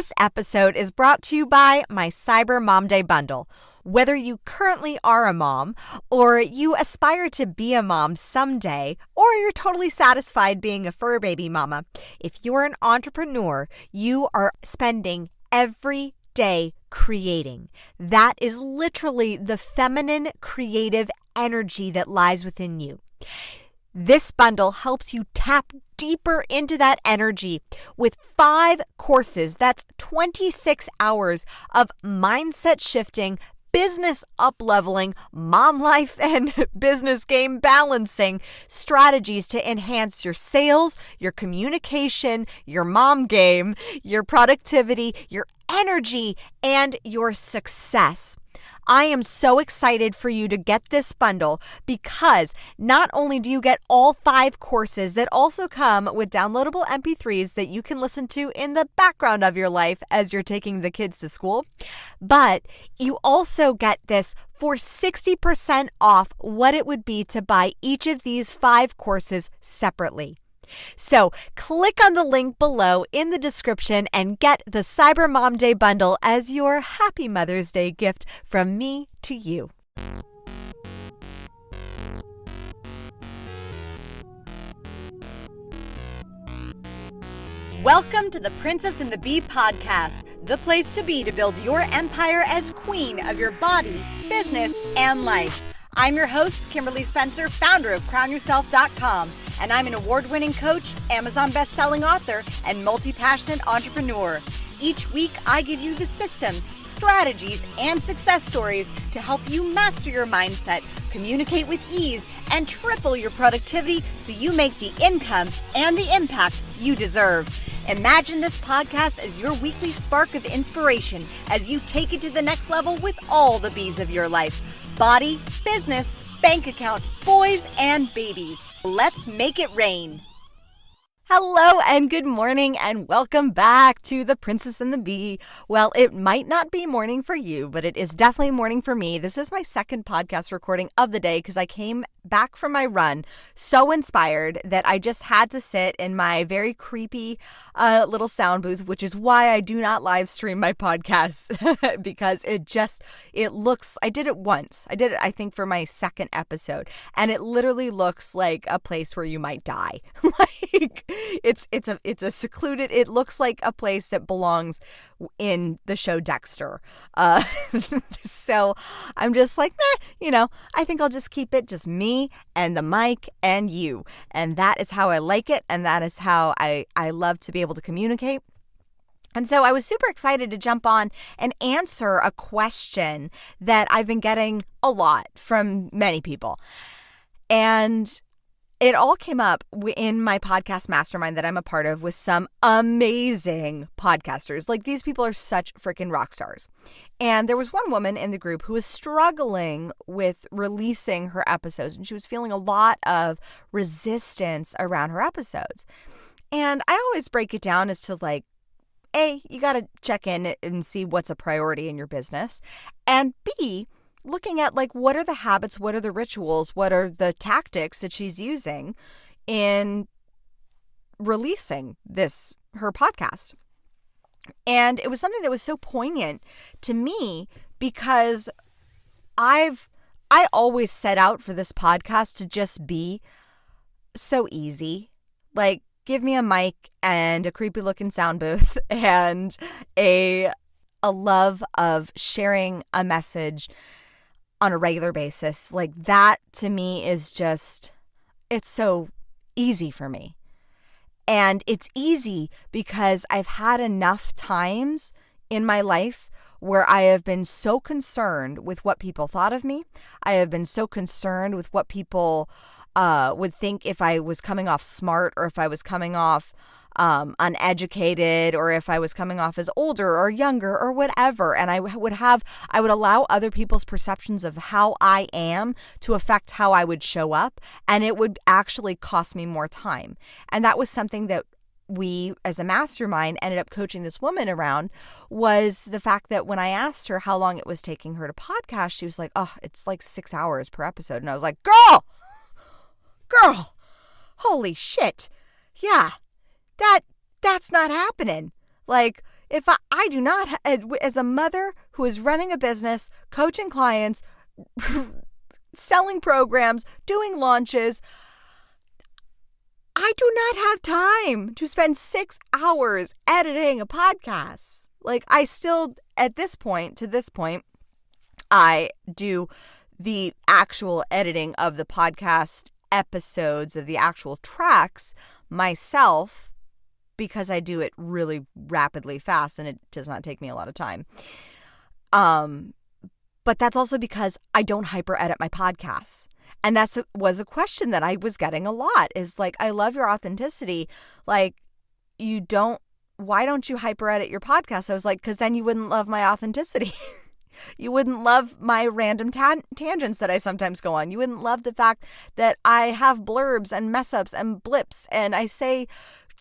This episode is brought to you by my Cyber Mom Day bundle. Whether you currently are a mom, or you aspire to be a mom someday, or you're totally satisfied being a fur baby mama, if you're an entrepreneur, you are spending every day creating. That is literally the feminine creative energy that lies within you. This bundle helps you tap deeper into that energy with 5 courses. That's 26 hours of mindset shifting, business up-leveling, mom life and business game balancing strategies to enhance your sales, your communication, your mom game, your productivity, your energy, and your success. I am so excited for you to get this bundle because not only do you get all 5 courses that also come with downloadable MP3s that you can listen to in the background of your life as you're taking the kids to school, but you also get this for 60% off what it would be to buy each of these 5 courses separately. So click on the link below in the description and get the Cyber Mom Day bundle as your Happy Mother's Day gift from me to you. Welcome to the Princess and the Bee podcast, the place to be to build your empire as queen of your body, business, and life. I'm your host, Kimberly Spencer, founder of CrownYourself.com, and I'm an award-winning coach, Amazon best-selling author, and multi-passionate entrepreneur. Each week, I give you the systems, strategies, and success stories to help you master your mindset, communicate with ease, and triple your productivity so you make the income and the impact you deserve. Imagine this podcast as your weekly spark of inspiration as you take it to the next level with all the bees of your life. Body, business, bank account, boys, and babies. Let's make it rain. Hello and good morning and welcome back to The Princess and the Bee. Well, it might not be morning for you, but it is definitely morning for me. This is my second podcast recording of the day because I came back from my run so inspired that I just had to sit in my very creepy little sound booth, which is why I do not live stream my podcasts because it looks, I did it once. I did it, I think, for my second episode, and it literally looks like a place where you might die. Like, it's a secluded, it looks like a place that belongs in the show Dexter. So I'm just like, I think I'll just keep it just me and the mic and you. And that is how I like it. And that is how I love to be able to communicate. And so I was super excited to jump on and answer a question that I've been getting a lot from many people. And it all came up in my podcast mastermind that I'm a part of with some amazing podcasters. Like, these people are such freaking rock stars. And there was one woman in the group who was struggling with releasing her episodes, and she was feeling a lot of resistance around her episodes. And I always break it down as to, like, A, you got to check in and see what's a priority in your business. And B, looking at, like, what are the habits, what are the rituals, what are the tactics that she's using in releasing her podcast. And it was something that was so poignant to me because I always set out for this podcast to just be so easy. Like, give me a mic and a creepy looking sound booth and a love of sharing a message on a regular basis. Like, that to me is just, it's so easy for me. And it's easy because I've had enough times in my life where I have been so concerned with what people thought of me. I have been so concerned with what people would think if I was coming off smart, or if I was coming off uneducated, or if I was coming off as older or younger or whatever. And I would allow other people's perceptions of how I am to affect how I would show up. And it would actually cost me more time. And that was something that we, as a mastermind, ended up coaching this woman around, was the fact that when I asked her how long it was taking her to podcast, she was like, oh, it's like 6 hours per episode. And I was like, girl, holy shit. Yeah. That's not happening. Like, if I do not, as a mother who is running a business, coaching clients, selling programs, doing launches, I do not have time to spend 6 hours editing a podcast. Like, I still, to this point, I do the actual editing of the podcast episodes, of the actual tracks myself, because I do it really rapidly fast and it does not take me a lot of time. But that's also because I don't hyper edit my podcasts. And that was a question that I was getting a lot, is like, I love your authenticity. Like, why don't you hyper edit your podcast? I was like, because then you wouldn't love my authenticity. You wouldn't love my random tangents that I sometimes go on. You wouldn't love the fact that I have blurbs and mess ups and blips and I say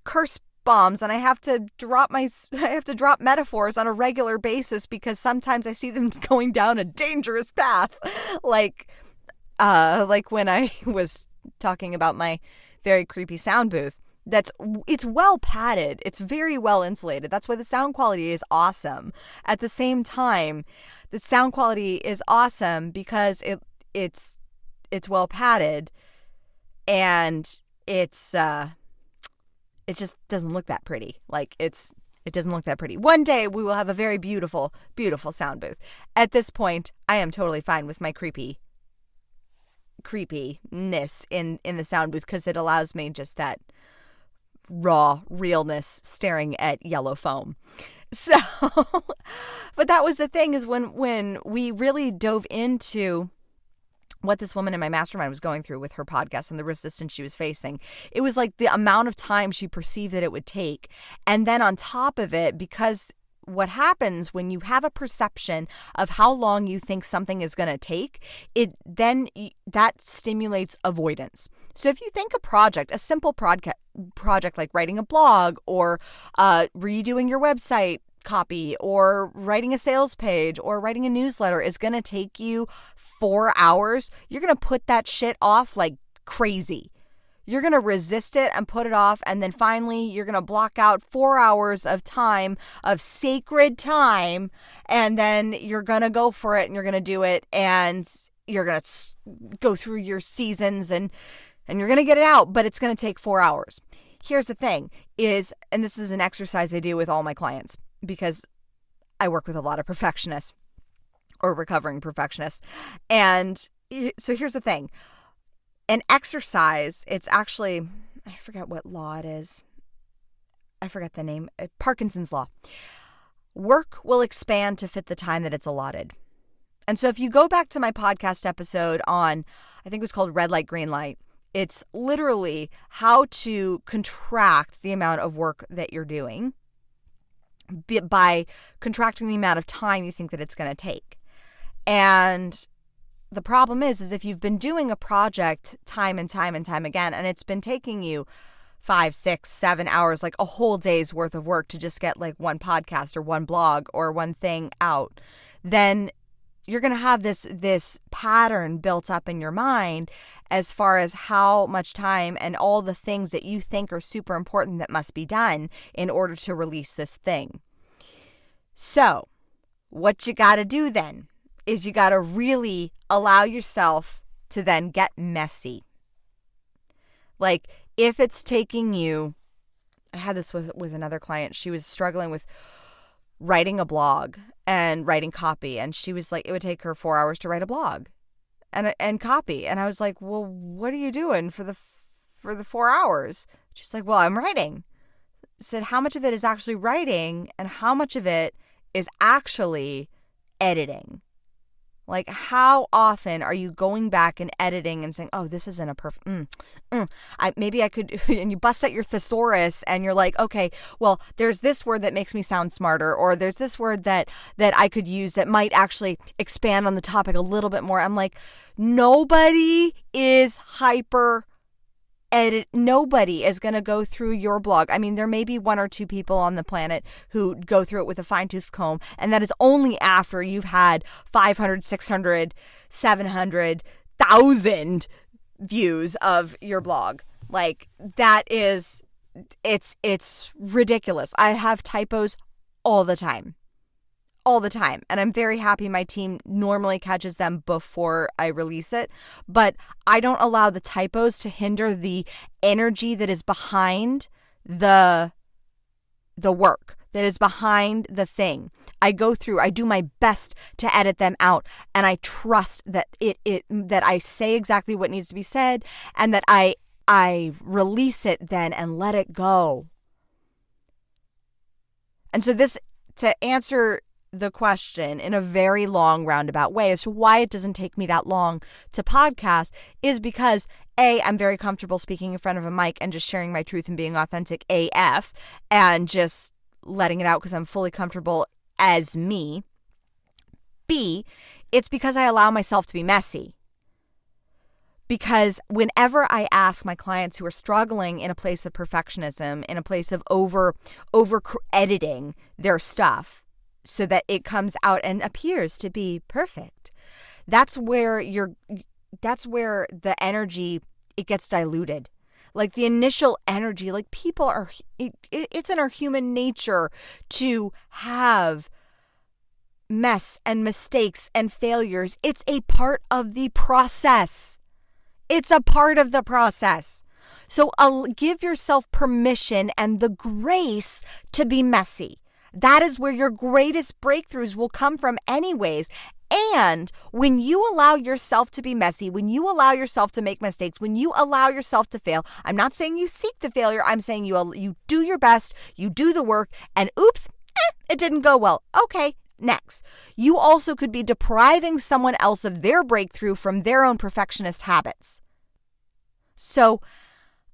curse bombs and I have to drop metaphors on a regular basis because sometimes I see them going down a dangerous path. Like when I was talking about my very creepy sound booth. It's well padded. It's very well insulated. That's why the sound quality is awesome. At the same time, the sound quality is awesome because it's well padded, and it just doesn't look that pretty. Like it doesn't look that pretty. One day we will have a very beautiful, beautiful sound booth. At this point, I am totally fine with my creepiness in the sound booth because it allows me just that raw realness staring at yellow foam. So, but that was the thing, is when we really dove into what this woman in my mastermind was going through with her podcast and the resistance she was facing. It was like the amount of time she perceived that it would take. And then on top of it, because what happens when you have a perception of how long you think something is going to take, that stimulates avoidance. So if you think a simple project like writing a blog or redoing your website copy or writing a sales page or writing a newsletter is going to take you 4 hours, you're going to put that shit off like crazy. You're going to resist it and put it off. And then finally, you're going to block out 4 hours of time, of sacred time. And then you're going to go for it and you're going to do it. And you're going to go through your seasons and you're going to get it out. But it's going to take 4 hours. Here's the thing and this is an exercise I do with all my clients because I work with a lot of perfectionists or recovering perfectionists. And so here's the thing. An exercise, it's actually, I forget what law it is. I forget the name. Parkinson's law. Work will expand to fit the time that it's allotted. And so if you go back to my podcast episode on, I think it was called Red Light, Green Light, it's literally how to contract the amount of work that you're doing by contracting the amount of time you think that it's going to take. And the problem is if you've been doing a project time and time and time again, and it's been taking you 5, 6, 7 hours, like a whole day's worth of work to just get like one podcast or one blog or one thing out, then you're going to have this pattern built up in your mind as far as how much time and all the things that you think are super important that must be done in order to release this thing. So what you got to do then is you got to really allow yourself to then get messy. Like if it's taking you, I had this with another client. She was struggling with writing a blog and writing copy. And she was like, it would take her 4 hours to write a blog and copy. And I was like, well, what are you doing for the 4 hours? She's like, well, I'm writing. I said, how much of it is actually writing and how much of it is actually editing? Like, how often are you going back and editing and saying, oh, this isn't a perfect, maybe I could, and you bust out your thesaurus and you're like, okay, well, there's this word that makes me sound smarter, or there's this word that I could use that might actually expand on the topic a little bit more. I'm like, nobody is nobody is going to go through your blog. I mean, there may be 1 or 2 people on the planet who go through it with a fine-tooth comb, and that is only after you've had 500, 600, 700, 1,000 views of your blog. Like, that is, it's ridiculous. I have typos all the time. All the time. And I'm very happy my team normally catches them before I release it. But I don't allow the typos to hinder the energy that is behind the work, that is behind the thing. I go through, I do my best to edit them out, and I trust that that I say exactly what needs to be said, and that I release it then and let it go. And so this, to answer the question in a very long roundabout way as to why it doesn't take me that long to podcast, is because A, I'm very comfortable speaking in front of a mic and just sharing my truth and being authentic AF and just letting it out because I'm fully comfortable as me. B, it's because I allow myself to be messy. Because whenever I ask my clients who are struggling in a place of perfectionism, in a place of over editing their stuff so that it comes out and appears to be perfect, that's where the energy, it gets diluted. Like the initial energy, like people are, it's in our human nature to have mess and mistakes and failures. It's a part of the process. It's a part of the process. So give yourself permission and the grace to be messy. That is where your greatest breakthroughs will come from anyways. And when you allow yourself to be messy, when you allow yourself to make mistakes, when you allow yourself to fail, I'm not saying you seek the failure. I'm saying you do your best, you do the work, and oops, it didn't go well. Okay, next. You also could be depriving someone else of their breakthrough from their own perfectionist habits. So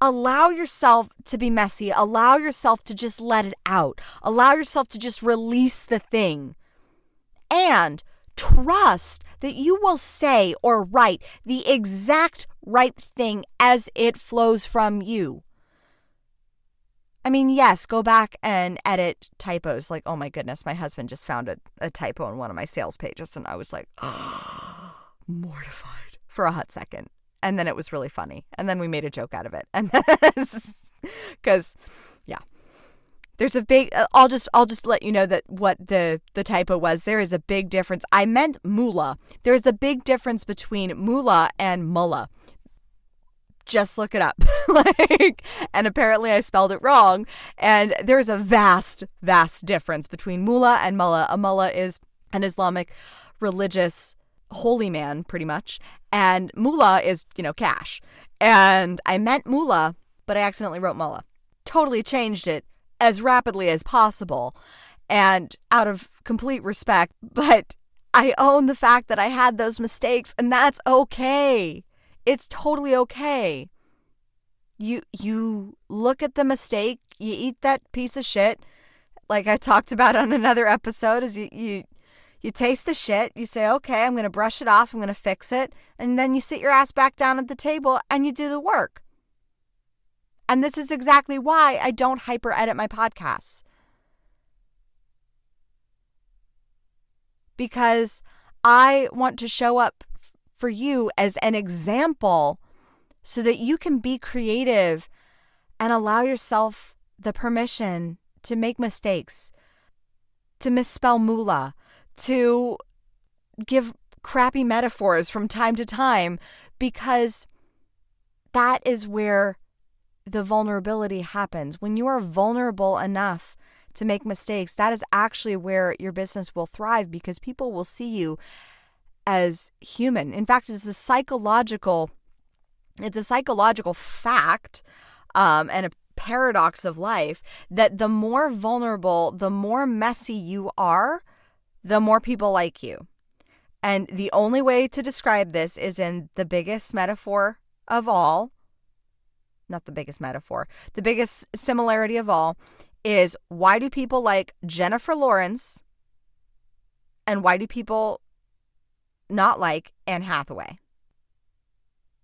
allow yourself to be messy. Allow yourself to just let it out. Allow yourself to just release the thing. And trust that you will say or write the exact right thing as it flows from you. I mean, yes, go back and edit typos. Like, oh my goodness, my husband just found a typo in one of my sales pages, and I was like, mortified for a hot second. And then it was really funny. And then we made a joke out of it. And because, yeah. There's a big, I'll just let you know that what the typo was. There is a big difference. I meant moolah. There's a big difference between moolah and mullah. Just look it up. And apparently I spelled it wrong. And there's a vast, vast difference between moolah and mullah. A mullah is an Islamic religious holy man, pretty much. And mullah is, cash. And I meant moolah, but I accidentally wrote mullah. Totally changed it as rapidly as possible and out of complete respect, but I own the fact that I had those mistakes, and that's okay. It's totally okay. You look at the mistake, you eat that piece of shit, like I talked about on another episode, is you taste the shit, you say, okay, I'm going to brush it off, I'm going to fix it, and then you sit your ass back down at the table and you do the work. And this is exactly why I don't hyper edit my podcasts. Because I want to show up for you as an example so that you can be creative and allow yourself the permission to make mistakes, to misspell moolah, to give crappy metaphors from time to time, because that is where the vulnerability happens. When you are vulnerable enough to make mistakes, that is actually where your business will thrive, because people will see you as human. In fact, it's a psychological fact and a paradox of life that the more vulnerable, the more messy you are, the more people like you. And the only way to describe this is in the biggest metaphor of all. Not the biggest metaphor. The biggest similarity of all is, why do people like Jennifer Lawrence and why do people not like Anne Hathaway?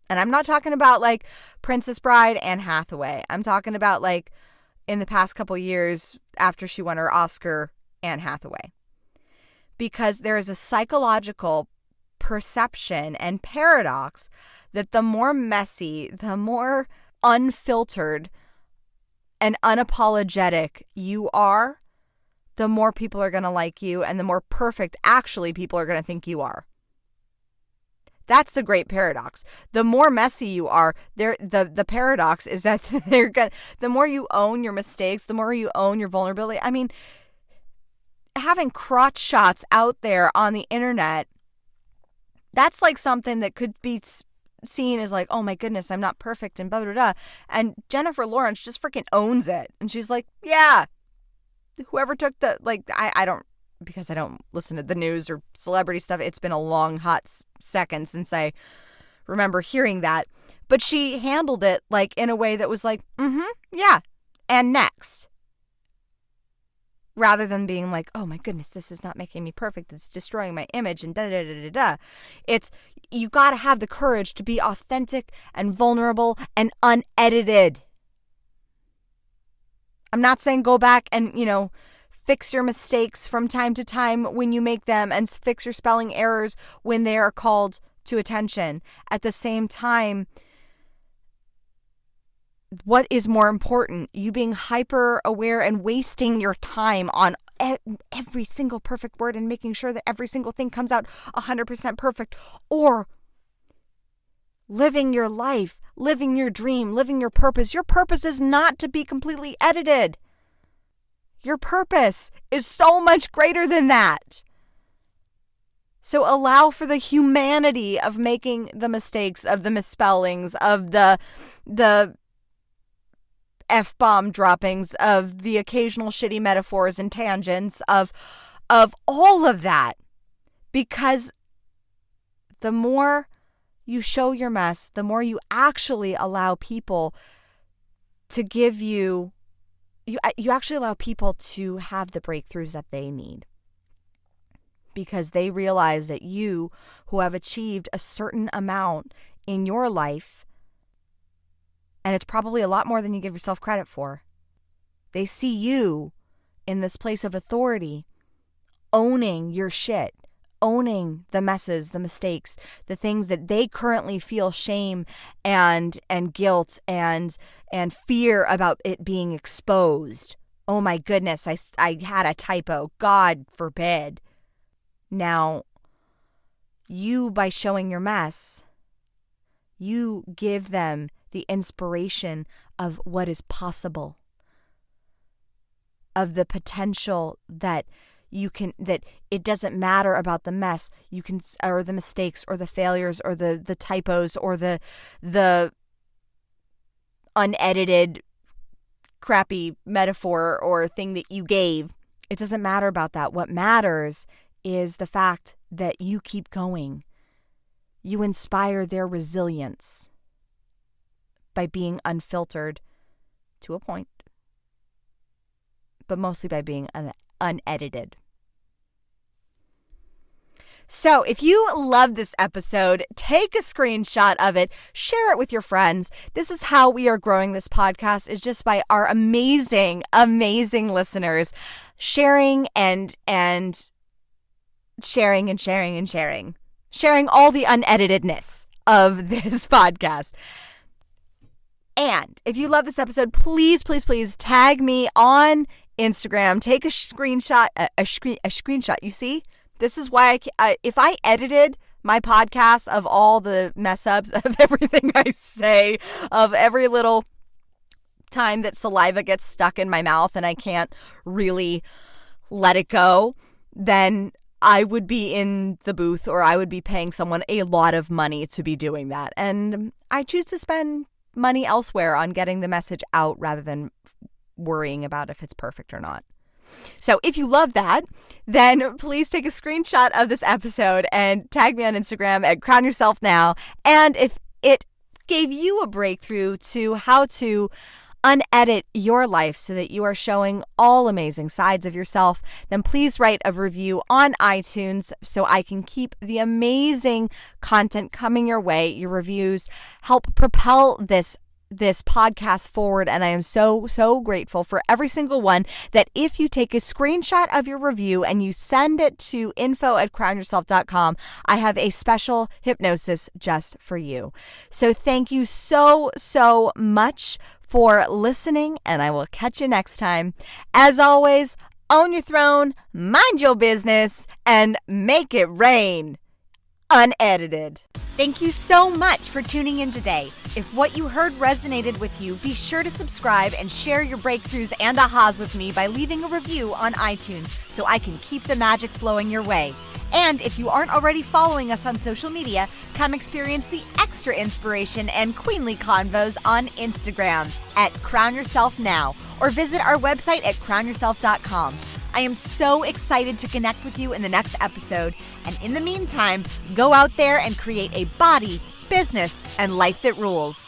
And I'm not talking about like Princess Bride Anne Hathaway. I'm talking about like in the past couple years after she won her Oscar, Anne Hathaway. Because there is a psychological perception and paradox that the more messy, the more unfiltered and unapologetic you are, the more people are going to like you and the more perfect actually people are going to think you are. That's the great paradox. The more messy you are, the paradox is that the more you own your mistakes, the more you own your vulnerability. I mean, having crotch shots out there on the internet, that's like something that could be seen as like, oh my goodness, I'm not perfect and blah, blah, blah. And Jennifer Lawrence just freaking owns it. And she's like, yeah, whoever took I don't, because I don't listen to the news or celebrity stuff. It's been a long, hot second since I remember hearing that. But she handled it like in a way that was like, yeah, and next. Rather than being like, oh my goodness, this is not making me perfect. It's destroying my image and da-da-da-da-da. It's, you got to have the courage to be authentic and vulnerable and unedited. I'm not saying go back and, fix your mistakes from time to time when you make them and fix your spelling errors when they are called to attention. At the same time, what is more important? You being hyper aware and wasting your time on every single perfect word and making sure that every single thing comes out 100% perfect, or living your life, living your dream, living your purpose. Your purpose is not to be completely edited. Your purpose is so much greater than that. So allow for the humanity of making the mistakes, of the misspellings, of the F-bomb droppings, of the occasional shitty metaphors and tangents, of all of that. Because the more you show your mess, the more you actually allow people to give you actually allow people to have the breakthroughs that they need. Because they realize that you, who have achieved a certain amount in your life, and it's probably a lot more than you give yourself credit for, they see you in this place of authority, owning your shit, owning the messes, the mistakes, the things that they currently feel shame and guilt and fear about it being exposed. Oh my goodness, I had a typo. God forbid. Now, you, by showing your mess, you give them the inspiration of what is possible, of the potential that you can, that it doesn't matter about the mess, you can, or the mistakes or the failures or the typos or the unedited crappy metaphor or thing that you gave. It doesn't matter about that. What matters is the fact that you keep going. You inspire their resilience by being unfiltered to a point, but mostly by being unedited. So if you love this episode, take a screenshot of it, share it with your friends. This is how we are growing this podcast, is just by our amazing, amazing listeners sharing and sharing and sharing and sharing all the uneditedness of this podcast. And if you love this episode, please, please, please tag me on Instagram. Take a screenshot, a screenshot. You see? This is why if I edited my podcast of all the mess ups of everything I say, of every little time that saliva gets stuck in my mouth and I can't really let it go, then I would be in the booth, or I would be paying someone a lot of money to be doing that. And I choose to spend money elsewhere on getting the message out rather than worrying about if it's perfect or not. So if you love that, then please take a screenshot of this episode and tag me on Instagram at Crown Yourself Now. And if it gave you a breakthrough to how to unedit your life so that you are showing all amazing sides of yourself, then please write a review on iTunes so I can keep the amazing content coming your way. Your reviews help propel this podcast forward, and I am so, so grateful for every single one. That if you take a screenshot of your review and you send it to info@crownyourself.com, I have a special hypnosis just for you. So thank you so, so much for listening, and I will catch you next time. As always, own your throne, mind your business, and make it rain. Unedited. Thank you so much for tuning in today. If what you heard resonated with you, be sure to subscribe and share your breakthroughs and ahas with me by leaving a review on iTunes so I can keep the magic flowing your way. And if you aren't already following us on social media, come experience the extra inspiration and queenly convos on Instagram at Crown Yourself Now, or visit our website at crownyourself.com. I am so excited to connect with you in the next episode. And in the meantime, go out there and create a body, business, and life that rules.